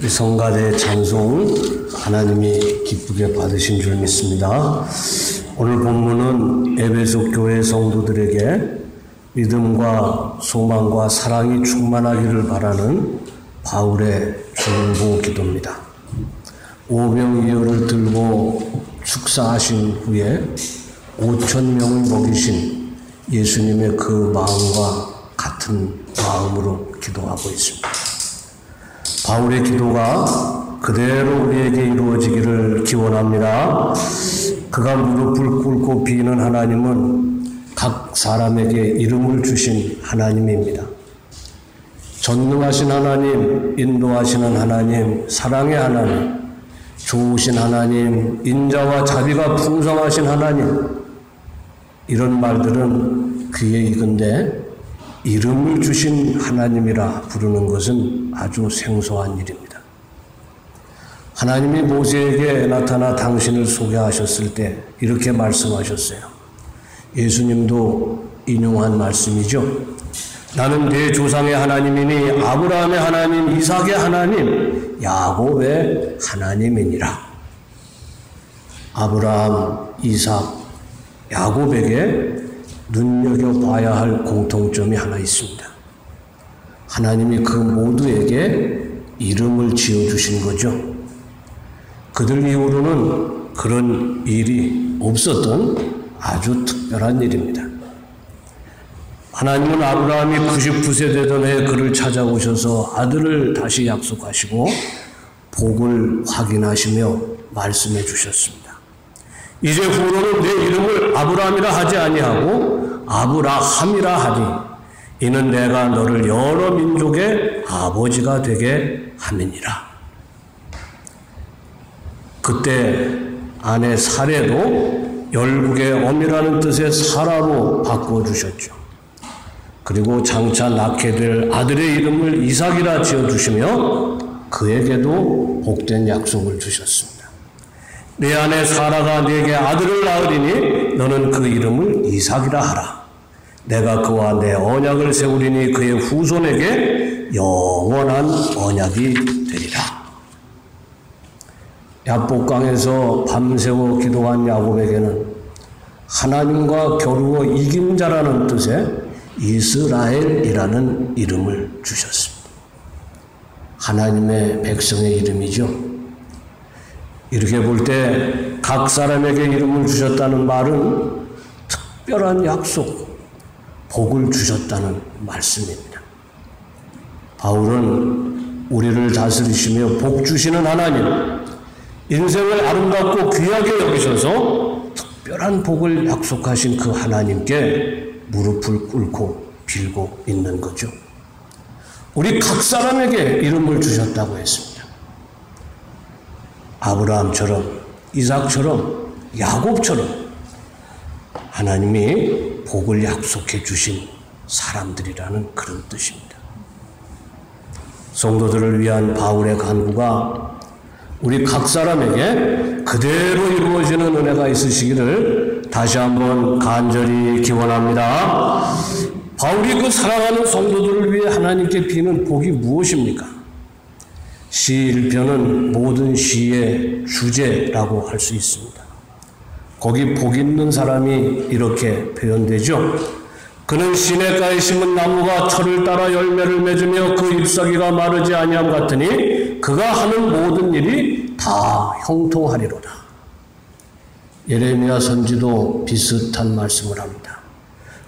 이 성가대 찬송 하나님이 기쁘게 받으신 줄 믿습니다. 오늘 본문은 에베소 교회 성도들에게 믿음과 소망과 사랑이 충만하기를 바라는 바울의 중보 기도입니다. 오병이어를 들고 축사하신 후에 5,000명을 먹이신 예수님의 그 마음과 같은 마음으로 기도하고 있습니다. 바울의 기도가 그대로 우리에게 이루어지기를 기원합니다. 그가 무릎을 꿇고 비는 하나님은 각 사람에게 이름을 주신 하나님입니다. 전능하신 하나님, 인도하시는 하나님, 사랑의 하나님, 좋으신 하나님, 인자와 자비가 풍성하신 하나님, 이런 말들은 귀에 익은데 이름을 주신 하나님이라 부르는 것은 아주 생소한 일입니다. 하나님이 모세에게 나타나 당신을 소개하셨을 때 이렇게 말씀하셨어요. 예수님도 인용한 말씀이죠. 나는 내 조상의 하나님이니 아브라함의 하나님, 이삭의 하나님, 야곱의 하나님이니라. 아브라함, 이삭, 야곱에게 눈여겨봐야 할 공통점이 하나 있습니다. 하나님이 그 모두에게 이름을 지어주신 거죠. 그들 이후로는 그런 일이 없었던 아주 특별한 일입니다. 하나님은 아브라함이 99세 되던 해에 그를 찾아오셔서 아들을 다시 약속하시고 복을 확인하시며 말씀해 주셨습니다. 이제 후로는 내 이름을 아브라함이라 하지 아니하고 아브라함이라 하니 이는 내가 너를 여러 민족의 아버지가 되게 함이니라. 그때 아내 사레도 열국의 어미라는 뜻의 사라로 바꿔주셨죠. 그리고 장차 낳게 될 아들의 이름을 이삭이라 지어주시며 그에게도 복된 약속을 주셨습니다. 내 아내 사라가 네게 아들을 낳으리니 너는 그 이름을 이삭이라 하라. 내가 그와 내 언약을 세우리니 그의 후손에게 영원한 언약이 되리라. 야복강에서 밤새워 기도한 야곱에게는 하나님과 겨루어 이긴 자라는 뜻의 이스라엘이라는 이름을 주셨습니다. 하나님의 백성의 이름이죠. 이렇게 볼 때 각 사람에게 이름을 주셨다는 말은 특별한 약속, 복을 주셨다는 말씀입니다. 바울은 우리를 다스리시며 복 주시는 하나님, 인생을 아름답고 귀하게 여기셔서 특별한 복을 약속하신 그 하나님께 무릎을 꿇고 빌고 있는 거죠. 우리 각 사람에게 이름을 주셨다고 했습니다. 아브라함처럼, 이삭처럼, 야곱처럼 하나님이 복을 약속해 주신 사람들이라는 그런 뜻입니다. 성도들을 위한 바울의 간구가 우리 각 사람에게 그대로 이루어지는 은혜가 있으시기를 다시 한번 간절히 기원합니다. 바울이 그 사랑하는 성도들을 위해 하나님께 비는 복이 무엇입니까? 시 1편은 모든 시의 주제라고 할 수 있습니다. 거기 복 있는 사람이 이렇게 표현되죠. 그는 시냇가에 심은 나무가 철을 따라 열매를 맺으며 그 잎사귀가 마르지 아니함 같으니 그가 하는 모든 일이 다 형통하리로다. 예레미야 선지도 비슷한 말씀을 합니다.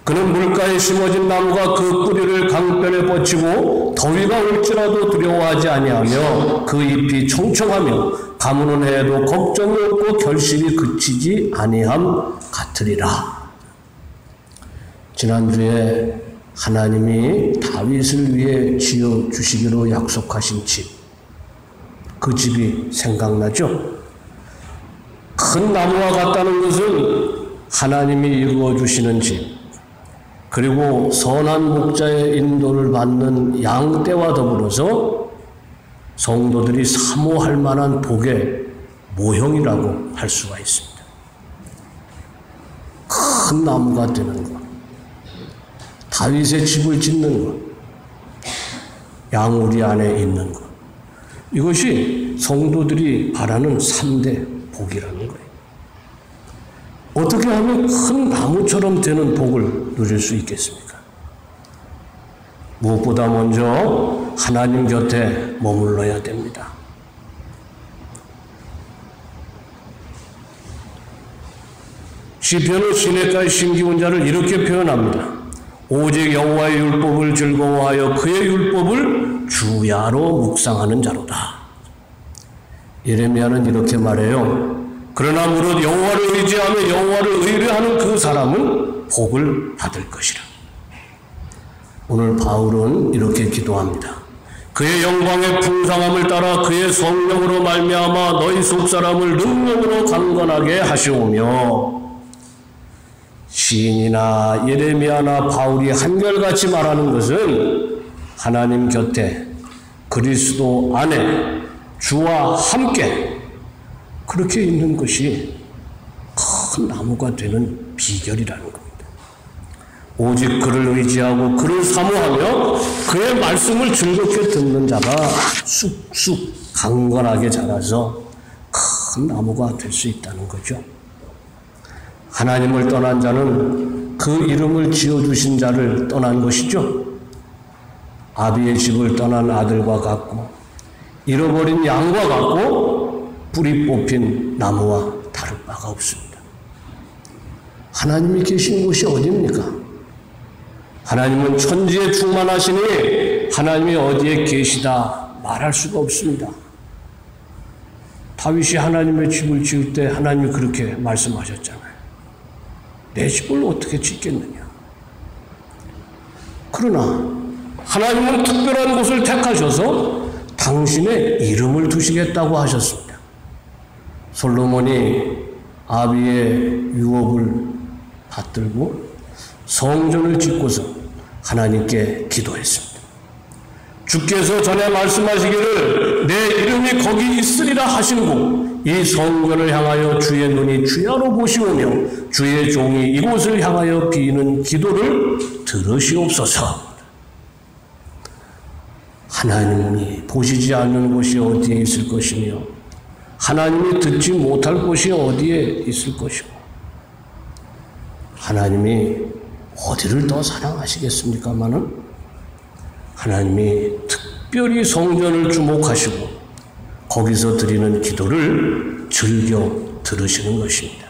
그는 물가에 심어진 나무가 그 뿌리를 강변에 뻗치고 더위가 올지라도 두려워하지 아니하며 그 잎이 청청하며 가무는 해에도 걱정이 없고 결실이 그치지 아니함 같으리라. 지난주에 하나님이 다윗을 위해 지어주시기로 약속하신 집, 그 집이 생각나죠? 큰 나무와 같다는 것은 하나님이 이루어주시는 집, 그리고 선한 목자의 인도를 받는 양떼와 더불어서 성도들이 사모할 만한 복의 모형이라고 할 수가 있습니다. 큰 나무가 되는 것, 다윗의 집을 짓는 것, 양우리 안에 있는 것, 이것이 성도들이 바라는 3대 복이라는 거예요. 어떻게 하면 큰 나무처럼 되는 복을 누릴 수 있겠습니까? 무엇보다 먼저 하나님 곁에 머물러야 됩니다. 시편은 시냇가의 심기운 자를 이렇게 표현합니다. 오직 여호와의 율법을 즐거워하여 그의 율법을 주야로 묵상하는 자로다. 예레미야는 이렇게 말해요. 그러나 무릇 여호와를 의지하며 여호와를 의뢰하는 그 사람은 복을 받을 것이라. 오늘 바울은 이렇게 기도합니다. 그의 영광의 풍성함을 따라 그의 성령으로 말미암아 너희 속사람을 능력으로 강건하게 하시오며. 시인이나 예레미야나 바울이 한결같이 말하는 것은 하나님 곁에 그리스도 안에 주와 함께 그렇게 있는 것이 큰 나무가 되는 비결이라는 겁니다. 오직 그를 의지하고 그를 사모하며 그의 말씀을 즐겁게 듣는 자가 쑥쑥 강건하게 자라서 큰 나무가 될 수 있다는 거죠. 하나님을 떠난 자는 그 이름을 지어주신 자를 떠난 것이죠. 아비의 집을 떠난 아들과 같고 잃어버린 양과 같고 뿌리 뽑힌 나무와 다를 바가 없습니다. 하나님이 계신 곳이 어디입니까? 하나님은 천지에 충만하시니 하나님이 어디에 계시다 말할 수가 없습니다. 다윗이 하나님의 집을 지을 때 하나님이 그렇게 말씀하셨잖아요. 내 집을 어떻게 짓겠느냐. 그러나 하나님은 특별한 곳을 택하셔서 당신의 이름을 두시겠다고 하셨습니다. 솔로몬이 아비의 유업을 받들고 성전을 짓고서 하나님께 기도했습니다. 주께서 전에 말씀하시기를 내 이름이 거기 있으리라 하시고 이 성전을 향하여 주의 눈이 주야로 보시오며 주의 종이 이곳을 향하여 비는 기도를 들으시옵소서. 하나님이 보시지 않는 곳이 어디에 있을 것이며 하나님이 듣지 못할 곳이 어디에 있을 것이고 하나님이 어디를 더 사랑하시겠습니까마는 하나님이 특별히 성전을 주목하시고 거기서 드리는 기도를 즐겨 들으시는 것입니다.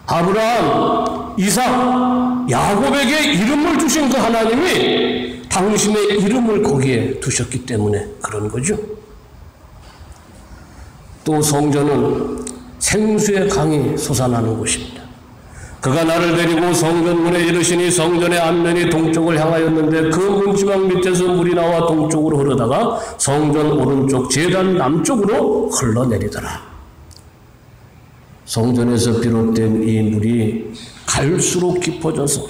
아브라함, 이삭, 야곱에게 이름을 주신 그 하나님이 당신의 이름을 거기에 두셨기 때문에 그런 거죠. 또 성전은 생수의 강이 솟아나는 곳입니다. 그가 나를 데리고 성전문에 이르시니 성전의 앞면이 동쪽을 향하였는데 그 문지방 밑에서 물이 나와 동쪽으로 흐르다가 성전 오른쪽 제단 남쪽으로 흘러내리더라. 성전에서 비롯된 이 물이 갈수록 깊어져서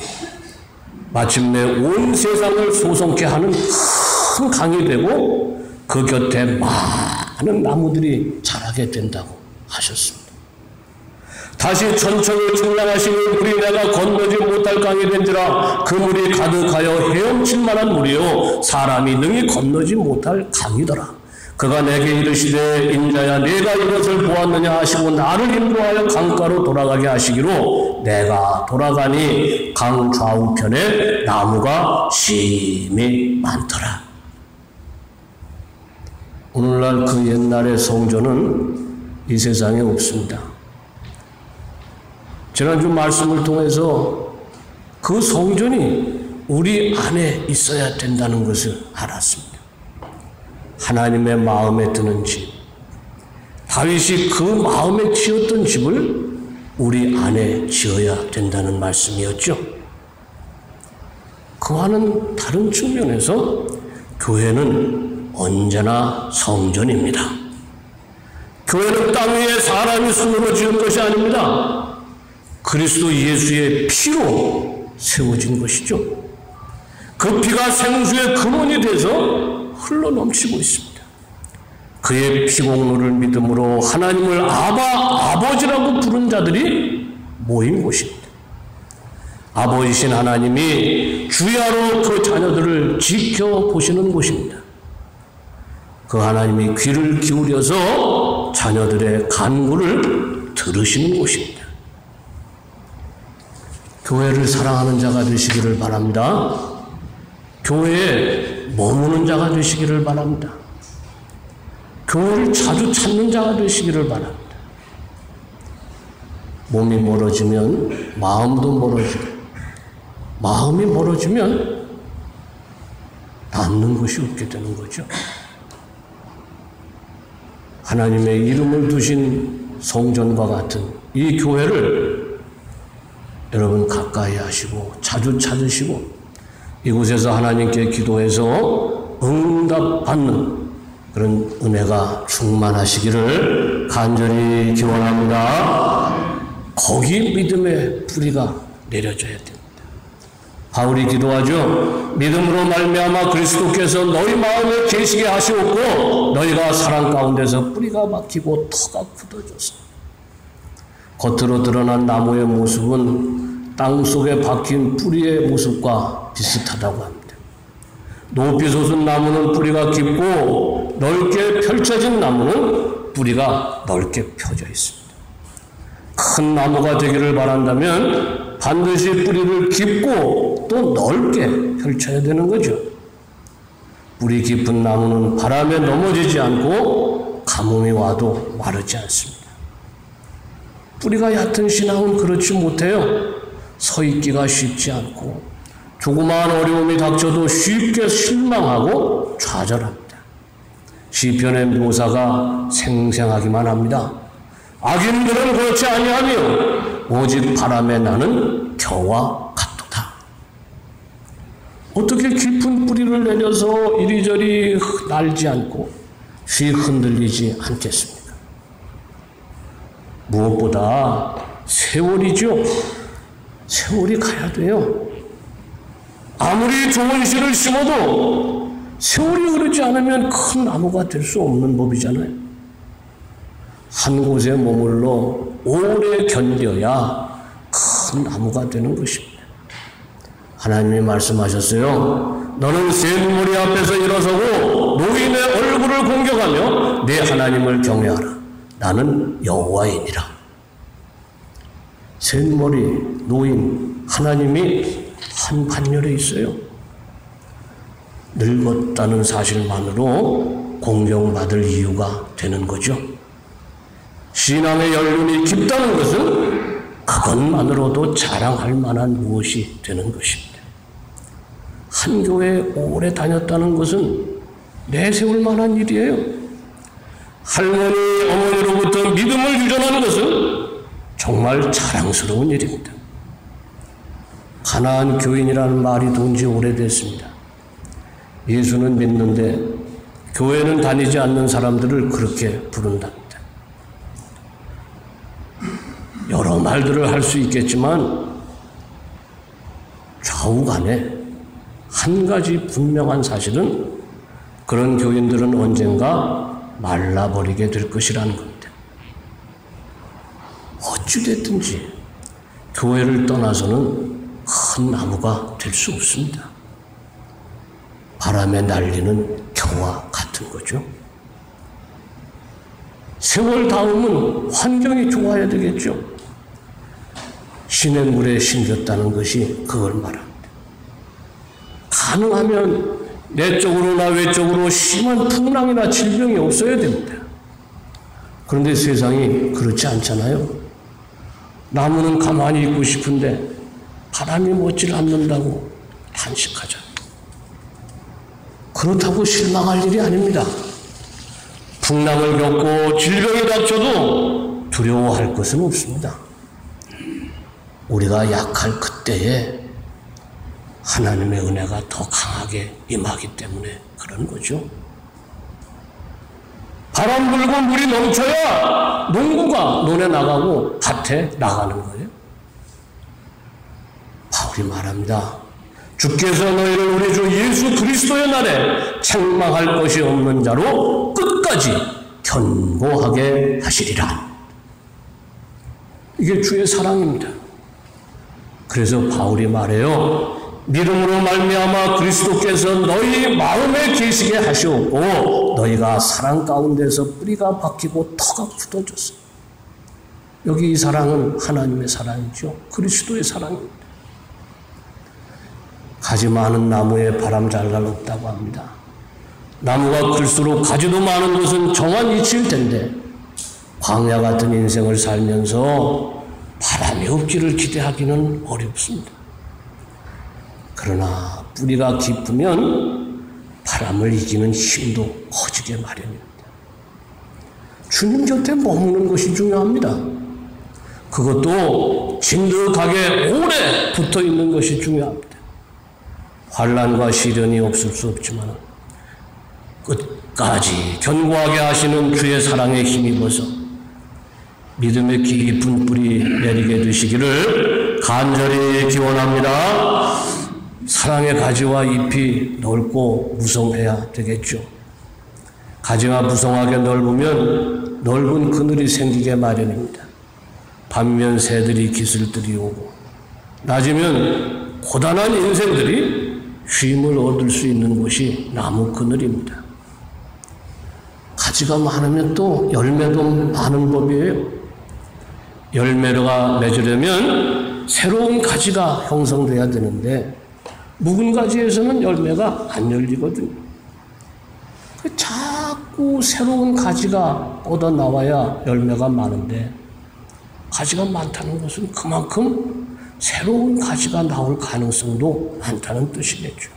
마침내 온 세상을 소송케 하는 큰 강이 되고 그 곁에 많은 나무들이 자라게 된다고 하셨습니다. 다시 천천히 충만하시니 물이 내가 건너지 못할 강이 된지라 그 물이 가득하여 헤엄칠 만한 물이요 사람이 능히 건너지 못할 강이더라. 그가 내게 이르시되 인자야 내가 이것을 보았느냐 하시고 나를 인도하여 강가로 돌아가게 하시기로 내가 돌아가니 강 좌우편에 나무가 심히 많더라. 오늘날 그 옛날의 성전은 이 세상에 없습니다. 지난주 말씀을 통해서 그 성전이 우리 안에 있어야 된다는 것을 알았습니다. 하나님의 마음에 드는 집, 다윗이 그 마음에 지었던 집을 우리 안에 지어야 된다는 말씀이었죠. 그와는 다른 측면에서 교회는 언제나 성전입니다. 교회는 땅 위에 사람이 손으로 지은 것이 아닙니다. 그리스도 예수의 피로 세워진 것이죠. 그 피가 생수의 근원이 돼서 흘러넘치고 있습니다. 그의 피공로를 믿음으로 하나님을 아버지라고 부른 자들이 모인 곳입니다. 아버지신 하나님이 주야로 그 자녀들을 지켜보시는 곳입니다. 그 하나님이 귀를 기울여서 자녀들의 간구를 들으시는 곳입니다. 교회를 사랑하는 자가 되시기를 바랍니다. 교회에 머무는 자가 되시기를 바랍니다. 교회를 자주 찾는 자가 되시기를 바랍니다. 몸이 멀어지면 마음도 멀어지고, 마음이 멀어지면 남는 것이 없게 되는 거죠. 하나님의 이름을 두신 성전과 같은 이 교회를 여러분 가까이 하시고 자주 찾으시고 이곳에서 하나님께 기도해서 응답받는 그런 은혜가 충만하시기를 간절히 기원합니다. 거기 믿음의 뿌리가 내려져야 됩니다. 바울이 기도하죠. 믿음으로 말미암아 그리스도께서 너희 마음에 계시게 하시옵고 너희가 사랑 가운데서 뿌리가 박히고 터가 굳어져서 겉으로 드러난 나무의 모습은 땅속에 박힌 뿌리의 모습과 비슷하다고 합니다. 높이 솟은 나무는 뿌리가 깊고 넓게 펼쳐진 나무는 뿌리가 넓게 펴져 있습니다. 큰 나무가 되기를 바란다면 반드시 뿌리를 깊고 또 넓게 펼쳐야 되는 거죠. 뿌리 깊은 나무는 바람에 넘어지지 않고 가뭄이 와도 마르지 않습니다. 뿌리가 얕은 신앙은 그렇지 못해요. 서 있기가 쉽지 않고 조그마한 어려움이 닥쳐도 쉽게 실망하고 좌절합니다. 시편의 묘사가 생생하기만 합니다. 악인들은 그렇지 아니하며 오직 바람에 나는 겨와 같도다. 어떻게 깊은 뿌리를 내려서 이리저리 날지 않고 휙 흔들리지 않겠습니까? 무엇보다 세월이죠. 세월이 가야 돼요. 아무리 좋은 씨를 심어도 세월이 흐르지 않으면 큰 나무가 될 수 없는 법이잖아요. 한 곳에 머물러 오래 견뎌야 큰 나무가 되는 것입니다. 하나님이 말씀하셨어요. 너는 샘머리 앞에서 일어서고 노인의 얼굴을 공격하며 내 하나님을 경외하라. 나는 여호와이니라. 샘머리, 노인, 하나님이 한 반열에 있어요. 늙었다는 사실만으로 공경받을 이유가 되는 거죠. 신앙의 연륜이 깊다는 것은 그것만으로도 자랑할 만한 무엇이 되는 것입니다. 한 교회에 오래 다녔다는 것은 내세울 만한 일이에요. 할머니, 어머니로부터 믿음을 유전하는 것은 정말 자랑스러운 일입니다. 가나안 교인이라는 말이 도인 지 오래됐습니다. 예수는 믿는데 교회는 다니지 않는 사람들을 그렇게 부른답니다. 여러 말들을 할 수 있겠지만 좌우간에 한 가지 분명한 사실은 그런 교인들은 언젠가 말라버리게 될 것이라는 겁니다. 어찌됐든지 교회를 떠나서는 큰 나무가 될 수 없습니다. 바람에 날리는 겨와 같은 거죠. 세월 다음은 환경이 좋아야 되겠죠. 시냇물에 심겼다는 것이 그걸 말합니다. 가능하면 내적으로나 외적으로 심한 풍랑이나 질병이 없어야 됩니다. 그런데 세상이 그렇지 않잖아요. 나무는 가만히 있고 싶은데 바람이 먹질 않는다고 탄식하죠. 그렇다고 실망할 일이 아닙니다. 풍랑을 겪고 질병이 닥쳐도 두려워할 것은 없습니다. 우리가 약할 그때에 하나님의 은혜가 더 강하게 임하기 때문에 그런 거죠. 바람 불고 물이 넘쳐야 농부가 논에 나가고 밭에 나가는 거예요. 바울이 말합니다. 주께서 너희를 우리 주 예수 그리스도의 날에 책망할 것이 없는 자로 끝까지 견고하게 하시리라. 이게 주의 사랑입니다. 그래서 바울이 말해요. 믿음으로 말미암아 그리스도께서 너희 마음에 계시게 하시었고 너희가 사랑 가운데서 뿌리가 박히고 터가 굳어졌어. 여기 이 사랑은 하나님의 사랑이죠. 그리스도의 사랑입니다. 가지 많은 나무에 바람 잘 날 없다고 합니다. 나무가 클수록 가지도 많은 것은 정한 이치일 텐데 광야 같은 인생을 살면서 바람이 없기를 기대하기는 어렵습니다. 그러나 뿌리가 깊으면 바람을 이기는 힘도 커지게 마련입니다. 주님 곁에 머무는 것이 중요합니다. 그것도 진득하게 오래 붙어 있는 것이 중요합니다. 환난과 시련이 없을 수 없지만 끝까지 견고하게 하시는 주의 사랑에 힘입어서 믿음의 깊은 뿌리 내리게 되시기를 간절히 기원합니다. 사랑의 가지와 잎이 넓고 무성해야 되겠죠. 가지가 무성하게 넓으면 넓은 그늘이 생기게 마련입니다. 밤이면 새들이 기슬들이 오고 낮이면 고단한 인생들이 쉼을 얻을 수 있는 곳이 나무 그늘입니다. 가지가 많으면 또 열매도 많은 법이에요. 열매가 맺으려면 새로운 가지가 형성돼야 되는데 묵은 가지에서는 열매가 안 열리거든요. 자꾸 새로운 가지가 뻗어나와야 열매가 많은데 가지가 많다는 것은 그만큼 새로운 가지가 나올 가능성도 많다는 뜻이겠죠.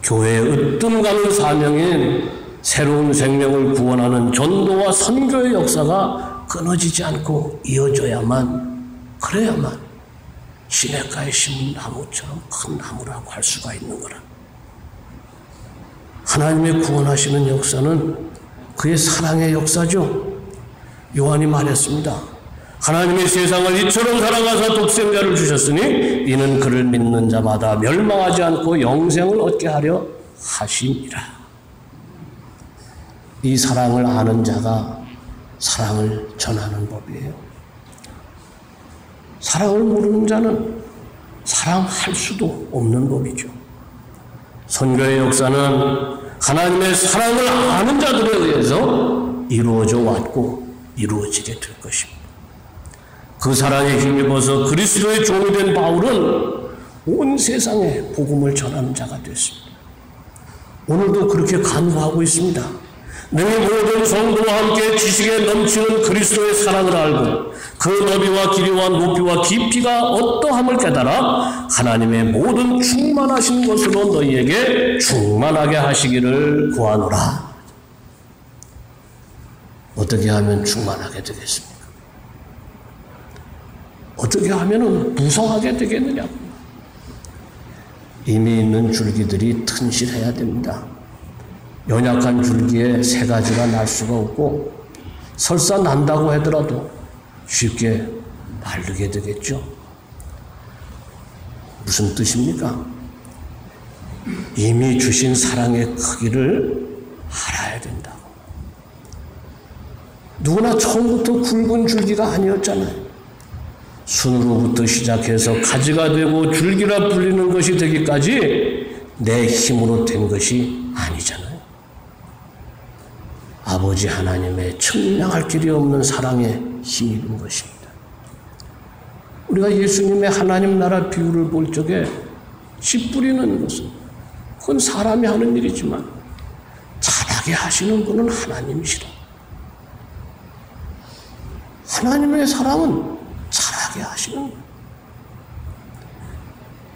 교회의 으뜸 가는 사명인 새로운 생명을 구원하는 전도와 선교의 역사가 끊어지지 않고 이어져야만, 그래야만 시냇가에 심은 나무처럼 큰 나무라고 할 수가 있는 거라. 하나님의 구원하시는 역사는 그의 사랑의 역사죠. 요한이 말했습니다. 하나님의 세상을 이처럼 사랑하사 독생자를 주셨으니 이는 그를 믿는 자마다 멸망하지 않고 영생을 얻게 하려 하심이라. 이 사랑을 아는 자가 사랑을 전하는 법이에요. 사랑을 모르는 자는 사랑할 수도 없는 법이죠. 선교의 역사는 하나님의 사랑을 아는 자들에 의해서 이루어져 왔고 이루어지게 될 것입니다. 그 사랑에 힘입어서 그리스도의 종이 된 바울은 온 세상에 복음을 전하는 자가 됐습니다. 오늘도 그렇게 간구하고 있습니다. 너희 모든 성도와 함께 지식에 넘치는 그리스도의 사랑을 알고 그 너비와 길이와 높이와 깊이가 어떠함을 깨달아 하나님의 모든 충만하신 것으로 너희에게 충만하게 하시기를 구하노라. 어떻게 하면 충만하게 되겠습니까? 어떻게 하면 무성하게 되겠느냐? 이미 있는 줄기들이 튼실해야 됩니다. 연약한 줄기에 새 가지가 날 수가 없고 설사 난다고 하더라도 쉽게 마르게 되겠죠. 무슨 뜻입니까? 이미 주신 사랑의 크기를 알아야 된다고. 누구나 처음부터 굵은 줄기가 아니었잖아요. 순으로부터 시작해서 가지가 되고 줄기라 불리는 것이 되기까지 내 힘으로 된 것이 아니잖아요. 아버지 하나님의 측량할 길이 없는 사랑에 힘입은 것입니다. 우리가 예수님의 하나님 나라 비유를 볼 적에 씨 뿌리는 것은 그건 사람이 하는 일이지만 자라게 하시는 분은 하나님이시라. 하나님의 사랑은 자라게 하시는 거예요.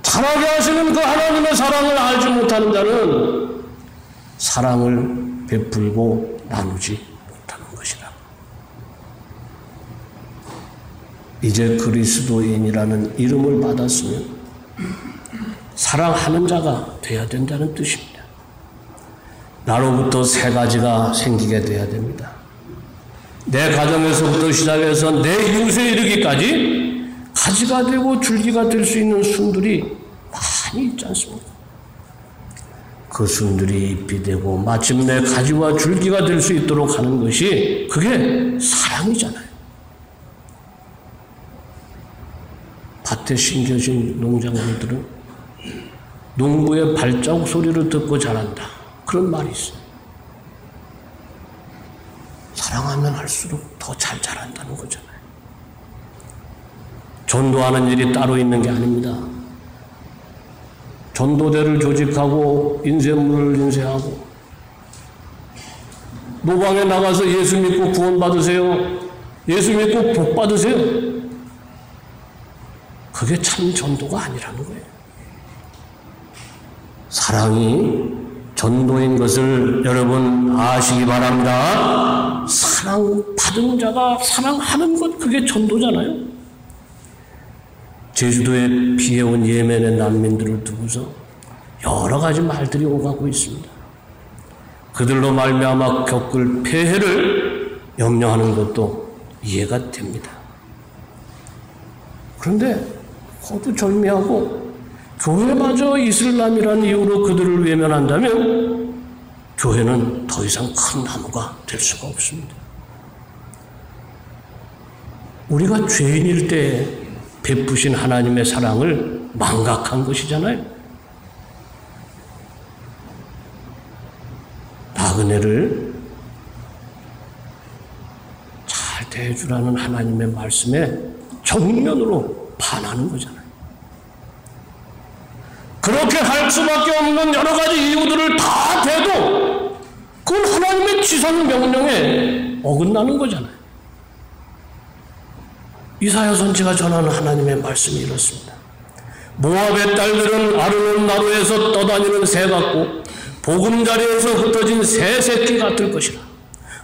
자라게 하시는 그 하나님의 사랑을 알지 못하는 자는 사랑을 베풀고 나누지 못하는 것이라. 이제 그리스도인이라는 이름을 받았으면 사랑하는 자가 되어야 된다는 뜻입니다. 나로부터 새 가지가 생기게 돼야 됩니다. 내 가정에서부터 시작해서 내 이웃에 이르기까지 가지가 되고 줄기가 될 수 있는 순들이 많이 있지 않습니까? 그 순들이 잎이 되고 마침내 가지와 줄기가 될 수 있도록 하는 것이 그게 사랑이잖아요. 밭에 심겨진 농작물들은 농부의 발자국 소리를 듣고 자란다. 그런 말이 있어요. 사랑하면 할수록 더 잘 자란다는 거잖아요. 전도하는 일이 따로 있는 게 아닙니다. 전도대를 조직하고 인쇄물을 인쇄하고 노방에 나가서 예수 믿고 구원 받으세요. 예수 믿고 복 받으세요. 그게 참 전도가 아니라는 거예요. 사랑이 전도인 것을 여러분 아시기 바랍니다. 사랑받은 자가 사랑하는 것, 그게 전도잖아요. 제주도에 피해온 예멘의 난민들을 두고서 여러 가지 말들이 오가고 있습니다. 그들로 말미암아 겪을 폐해를 염려하는 것도 이해가 됩니다. 그런데 거두절미하고 교회마저 이슬람이라는 이유로 그들을 외면한다면 교회는 더 이상 큰 나무가 될 수가 없습니다. 우리가 죄인일 때 베푸신 하나님의 사랑을 망각한 것이잖아요. 나그네를 잘 대해주라는 하나님의 말씀에 정면으로 반하는 거잖아요. 그렇게 할 수밖에 없는 여러 가지 이유들을 다 대도 그건 하나님의 지상 명령에 어긋나는 거잖아요. 이사야 선지가 전하는 하나님의 말씀이 이렇습니다. 모압의 딸들은 아르논 나루에서 떠다니는 새 같고 보금자리에서 흩어진 새 새끼 같을 것이라.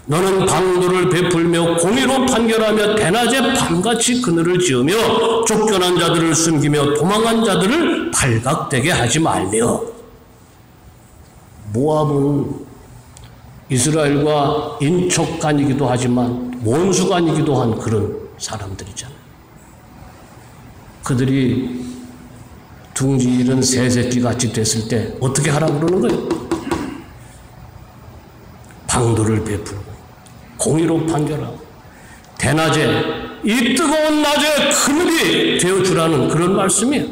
너는 방도를 베풀며 공의로 판결하며 대낮에 밤같이 그늘을 지으며 쫓겨난 자들을 숨기며 도망한 자들을 발각되게 하지 말며. 모압은 이스라엘과 인척간이기도 하지만 원수간이기도 한 그런 사람들이잖아요. 그들이 둥지 잃은 새 새끼 같이 됐을 때 어떻게 하라고 그러는 거예요? 방도를 베풀고 공의로 판결하고 대낮에 이 뜨거운 낮에 그늘이 되어주라는 그런 말씀이에요.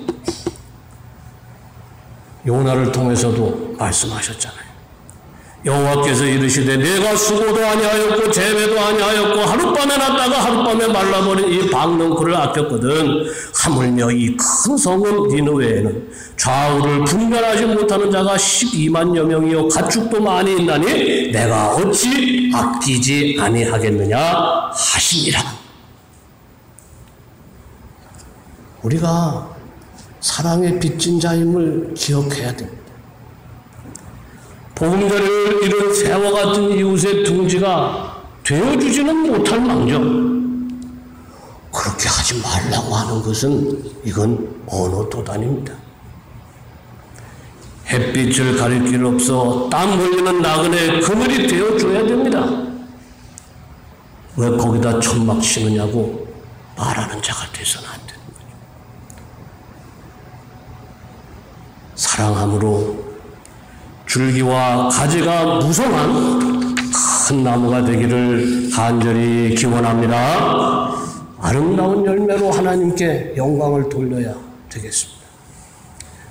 요나를 통해서도 말씀하셨잖아요. 여호와께서 이르시되 내가 수고도 아니하였고 재배도 아니하였고 하룻밤에 났다가 하룻밤에 말라버린 이 박넝쿨을 아꼈거든. 하물며 이 큰 성읍 니느웨에는 좌우를 분별하지 못하는 자가 12만여 명이요 가축도 많이 있나니 내가 어찌 아끼지 아니하겠느냐 하시니라. 우리가 사랑의 빚진 자임을 기억해야 됩니다. 복음자를 이룬 새와 같은 이웃의 둥지가 되어주지는 못할 망정 그렇게 하지 말라고 하는 것은 이건 언어 도단입니다. 햇빛을 가릴 길 없어 땀 흘리는 나그네 그늘이 되어줘야 됩니다. 왜 거기다 천막 치느냐고 말하는 자가 돼서는 안 되는 거죠. 사랑함으로 줄기와 가지가 무성한 큰 나무가 되기를 간절히 기원합니다. 아름다운 열매로 하나님께 영광을 돌려야 되겠습니다.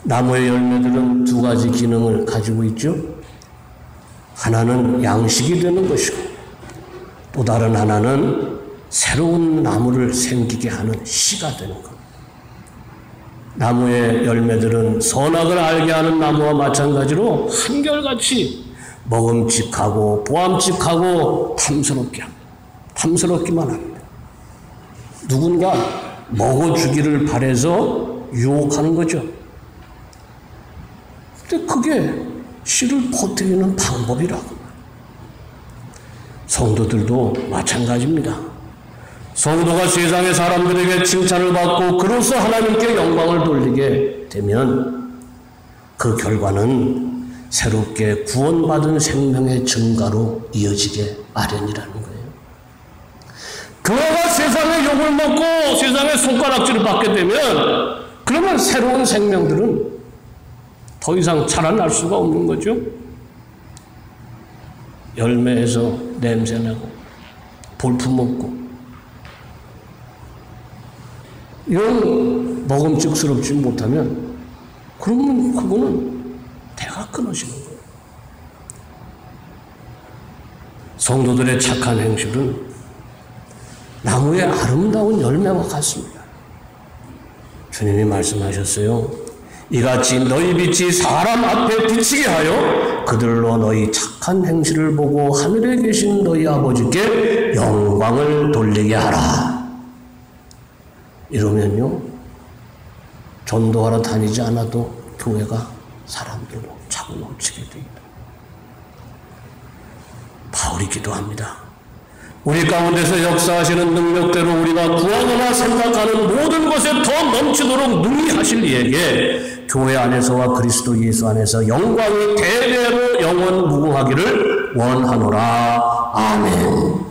나무의 열매들은 두 가지 기능을 가지고 있죠. 하나는 양식이 되는 것이고 또 다른 하나는 새로운 나무를 생기게 하는 씨가 되는 것. 나무의 열매들은 선악을 알게 하는 나무와 마찬가지로 한결같이 먹음직하고 보암직하고 탐스럽기만 합니다. 누군가 먹어주기를 바라서 유혹하는 거죠. 근데 그게 씨를 퍼뜨리는 방법이라고. 성도들도 마찬가지입니다. 성도가 세상의 사람들에게 칭찬을 받고 그로써 하나님께 영광을 돌리게 되면 그 결과는 새롭게 구원받은 생명의 증가로 이어지게 마련이라는 거예요. 그가 세상의 욕을 먹고 세상의 손가락질을 받게 되면 그러면 새로운 생명들은 더 이상 자라날 수가 없는 거죠. 열매에서 냄새나고 볼품없고 이런 먹음직스럽지 못하면 그러면 그거는 대가 끊어지는 거예요. 성도들의 착한 행실은 나무의 아름다운 열매와 같습니다. 주님이 말씀하셨어요. 이같이 너희 빛이 사람 앞에 비치게 하여 그들로 너희 착한 행실을 보고 하늘에 계신 너희 아버지께 영광을 돌리게 하라. 이러면요, 전도하러 다니지 않아도 교회가 사람들로 차고 넘치게 됩니다. 바울이 기도합니다. 우리 가운데서 역사하시는 능력대로 우리가 구하거나 생각하는 모든 것에 더 넘치도록 능히 하실 이에게 교회 안에서와 그리스도 예수 안에서 영광이 대대로 영원 무궁하기를 원하노라. 아멘.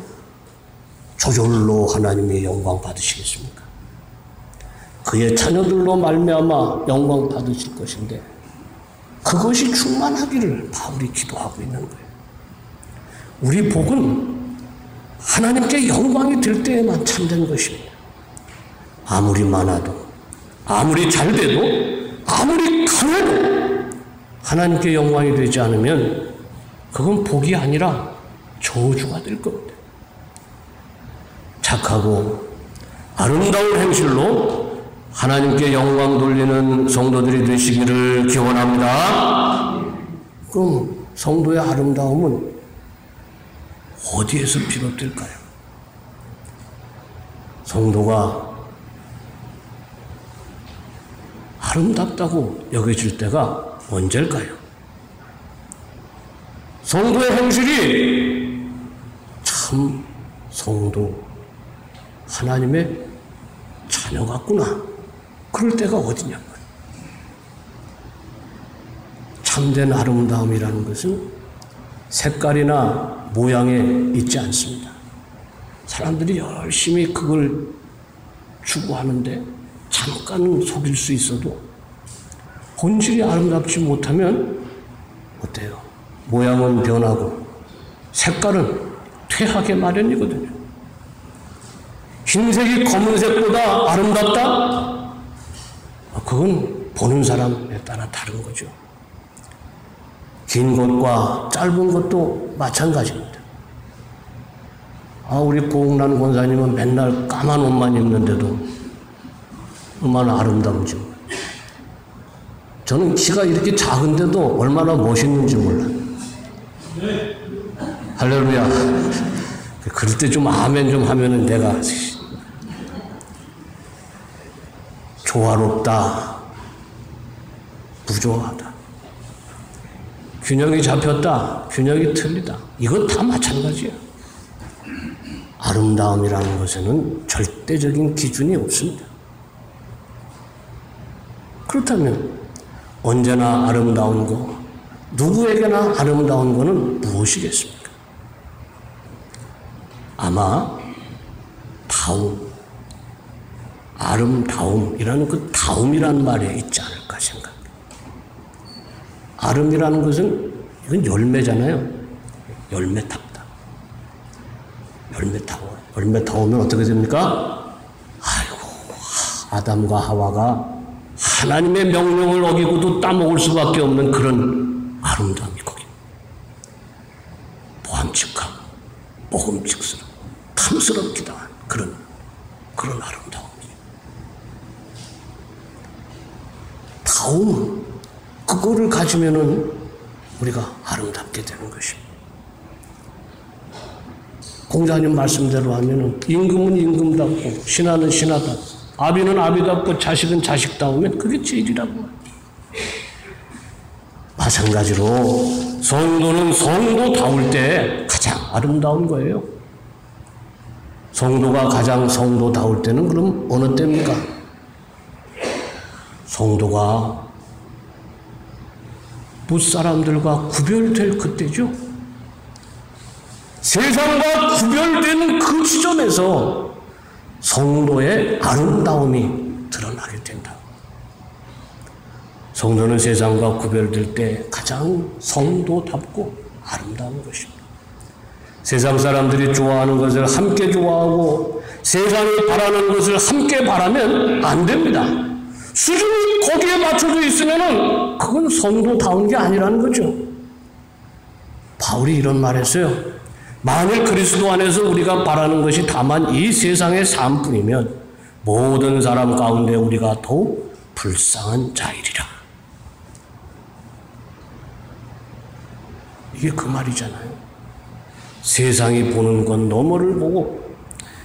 저절로 하나님의 영광 받으시겠습니까? 그의 자녀들로 말미암아 영광 받으실 것인데 그것이 충만하기를 바울이 기도하고 있는 거예요. 우리 복은 하나님께 영광이 될 때에만 참된 것입니다. 아무리 많아도, 아무리 잘 돼도, 아무리 강해도 하나님께 영광이 되지 않으면 그건 복이 아니라 저주가 될 겁니다. 착하고 아름다운 행실로 하나님께 영광 돌리는 성도들이 되시기를 기원합니다. 그럼 성도의 아름다움은 어디에서 비롯될까요? 성도가 아름답다고 여겨질 때가 언제일까요? 성도의 행실이 참 성도 하나님의 자녀 같구나. 그럴 때가 어디냐고요. 참된 아름다움이라는 것은 색깔이나 모양에 있지 않습니다. 사람들이 열심히 그걸 추구하는데 잠깐 속일 수 있어도 본질이 아름답지 못하면 어때요? 모양은 변하고 색깔은 퇴하게 마련이거든요. 흰색이 검은색보다 아름답다? 그건 보는 사람에 따라 다른 거죠. 긴 것과 짧은 것도 마찬가지입니다. 우리 고흥란 권사님은 맨날 까만 옷만 입는데도 얼마나 아름다운지. 저는 키가 이렇게 작은데도 얼마나 멋있는지 몰라요. 할렐루야. 그럴 때 좀 아멘 좀 하면은 내가 조화롭다, 부조하다. 균형이 잡혔다, 균형이 틀리다. 이건 다 마찬가지예요. 아름다움이라는 것에는 절대적인 기준이 없습니다. 그렇다면 언제나 아름다운 거, 누구에게나 아름다운 거는 무엇이겠습니까? 아마 다움, 아름다움이라는 그 다움이라는 말에 있지 않을까 생각합니다. 아름이라는 것은 이건 열매잖아요. 열매답다. 열매다워. 열매다우면 어떻게 됩니까? 아이고, 아담과 하와가 하나님의 명령을 어기고도 따먹을 수밖에 없는 그런 아름다움이 거기. 보암직하고 먹음직스럽고 탐스럽기도 한 그런 아름다움. 다움, 그거를 가지면은 우리가 아름답게 되는 것입니다. 공자님 말씀대로 하면은 임금은 임금답고 신하는 신하답고 아비는 아비답고 자식은 자식다우면 그게 제일이라고. 마찬가지로 성도는 성도다울 때 가장 아름다운 거예요. 성도가 가장 성도다울 때는 그럼 어느 때입니까? 성도가 무사람들과 구별될 그때죠. 세상과 구별되는 그 지점에서 성도의 아름다움이 드러나게 된다. 성도는 세상과 구별될 때 가장 성도답고 아름다운 것입니다. 세상 사람들이 좋아하는 것을 함께 좋아하고 세상이 바라는 것을 함께 바라면 안 됩니다. 수준이 거기에 맞춰져 있으면은 그건 성도다운 게 아니라는 거죠. 바울이 이런 말 했어요. 만일 그리스도 안에서 우리가 바라는 것이 다만 이 세상의 삶뿐이면 모든 사람 가운데 우리가 더욱 불쌍한 자이리라. 이게 그 말이잖아요. 세상이 보는 것 너머를 보고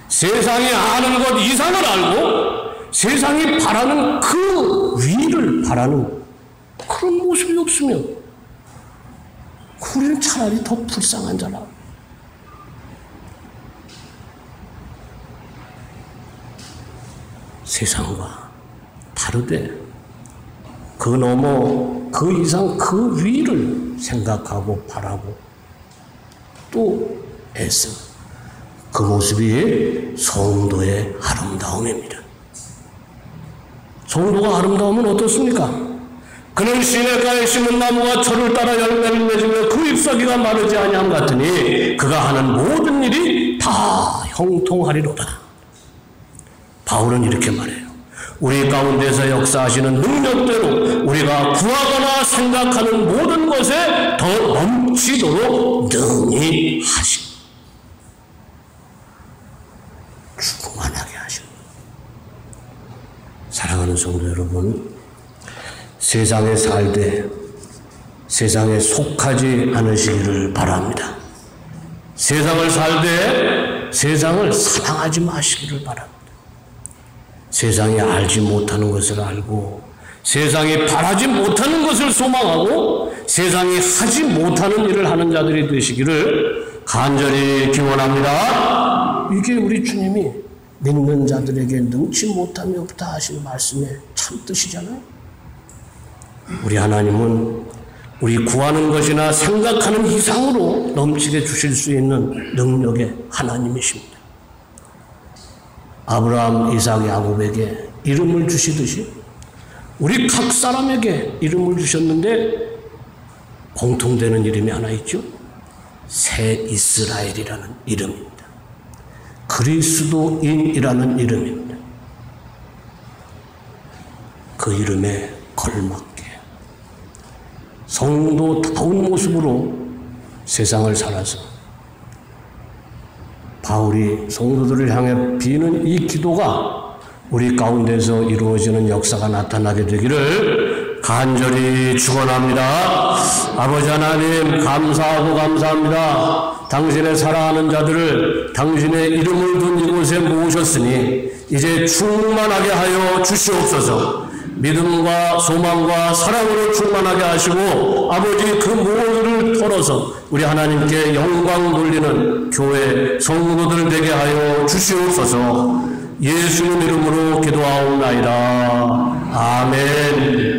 세상이 아는 것 이상을 알고 세상이 바라는 그 위를 바라는 그런 모습이 없으면 우리는 차라리 더 불쌍한 자라. 세상과 다르되 그 너머 그 이상 그 위를 생각하고 바라고 또 애써 그 모습이 성도의 아름다움입니다. 성도가 아름다우면 어떻습니까? 그는 시냇가에 심은 나무가 철을 따라 열매를 맺으며 그 잎사귀가 마르지 아니함 같으니 그가 하는 모든 일이 다 형통하리로다. 바울은 이렇게 말해요. 우리 가운데서 역사하시는 능력대로 우리가 구하거나 생각하는 모든 것에 더 넘치도록 능히 하시고 충만하게 하시고. 사랑하는 성도 여러분, 세상에 살되 세상에 속하지 않으시기를 바랍니다. 세상을 살되 세상을 사랑하지 마시기를 바랍니다. 세상이 알지 못하는 것을 알고 세상이 바라지 못하는 것을 소망하고 세상이 하지 못하는 일을 하는 자들이 되시기를 간절히 기원합니다. 이게 우리 주님이 믿는 자들에게 능치 못함이 없다 하신 말씀의 참 뜻이잖아요. 우리 하나님은 우리 구하는 것이나 생각하는 이상으로 넘치게 주실 수 있는 능력의 하나님이십니다. 아브라함, 이삭, 야곱에게 이름을 주시듯이 우리 각 사람에게 이름을 주셨는데 공통되는 이름이 하나 있죠. 새 이스라엘이라는 이름입니다. 그리스도인이라는 이름입니다. 그 이름에 걸맞게 성도다운 모습으로 세상을 살아서 바울이 성도들을 향해 비는 이 기도가 우리 가운데서 이루어지는 역사가 나타나게 되기를 간절히 축원합니다. 아버지 하나님 감사하고 감사합니다. 당신의 사랑하는 자들을 당신의 이름을 둔 이곳에 모으셨으니 이제 충만하게 하여 주시옵소서. 믿음과 소망과 사랑으로 충만하게 하시고 아버지 그 모든 털어서 우리 하나님께 영광 돌리는 교회 성도들 되게 하여 주시옵소서. 예수님 이름으로 기도하옵나이다. 아멘.